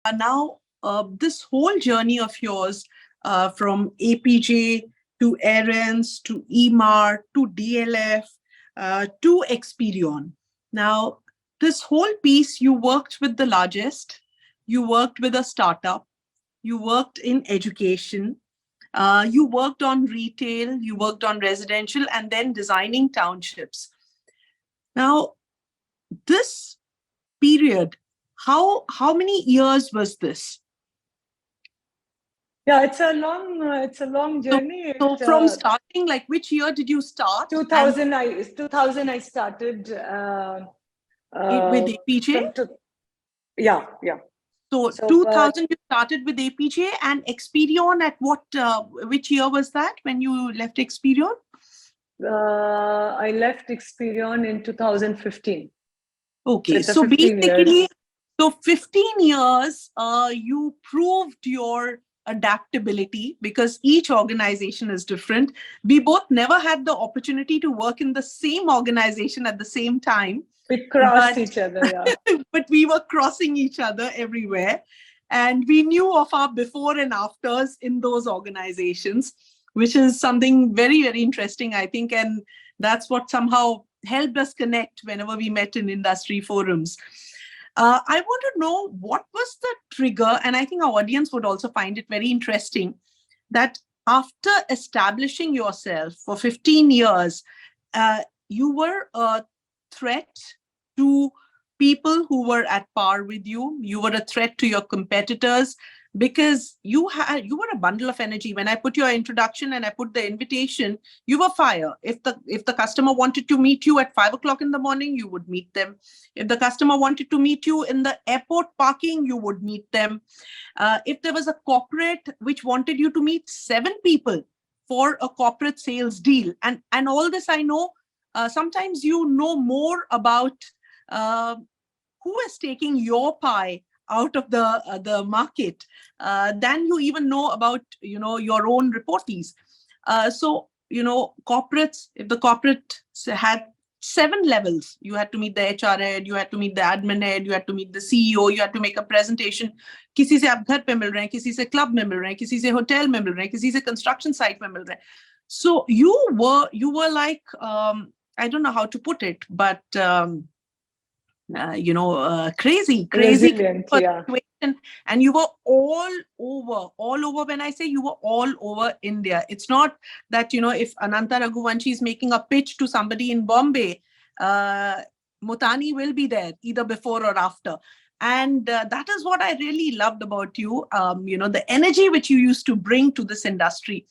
Now, this whole journey of yours, from APJ to Ahrens to EMAR to DLF to Xperion. Now, this whole piece, you worked with the largest, you worked with a startup, you worked in education, you worked on retail, you worked on residential, and then designing townships. Now, this period, how many years was this? Yeah, it's a long journey. So from starting, like which year did you start? 2000 I started with APJ? Yeah. So 2000 you started with APJ, and Xperion at what, which year was that when you left Xperion? I left Xperion in 2015. Okay, so basically, so 15 years, you proved your adaptability, because each organization is different. We both never had the opportunity to work in the same organization at the same time. We crossed each other, yeah. But we were crossing each other everywhere. And we knew of our before and afters in those organizations, which is something very, very interesting, I think. And that's what somehow helped us connect whenever we met in industry forums. I want to know, what was the trigger, and I think our audience would also find it very interesting, that after establishing yourself for 15 years, you were a threat to people who were at par with you. You were a threat to your competitors, because you were a bundle of energy. When I put your introduction and I put the invitation, you were fire. If the customer wanted to meet you at 5 o'clock in the morning, you would meet them. If the customer wanted to meet you in the airport parking, you would meet them. If there was a corporate which wanted you to meet 7 people for a corporate sales deal, and all this, I know, sometimes you know more about who is taking your pie out of the market than you even know about, your own reportees. So, corporates, if the corporate had 7 levels, you had to meet the HR head, you had to meet the admin head, you had to meet the CEO, you had to make a presentation. किसी से आप घर पे मिल रहे हैं, किसी से club में मिल रहे हैं, किसी से hotel में मिल रहे हैं, किसी से construction site में मिल रहे हैं. So you were like, I don't know how to put it, but crazy resilient, yeah. And you were all over. When I say you were all over India, it's not that, if Ananta Raghuvanshi is making a pitch to somebody in Bombay, Moutani will be there either before or after. And that is what I really loved about you, the energy which you used to bring to this industry.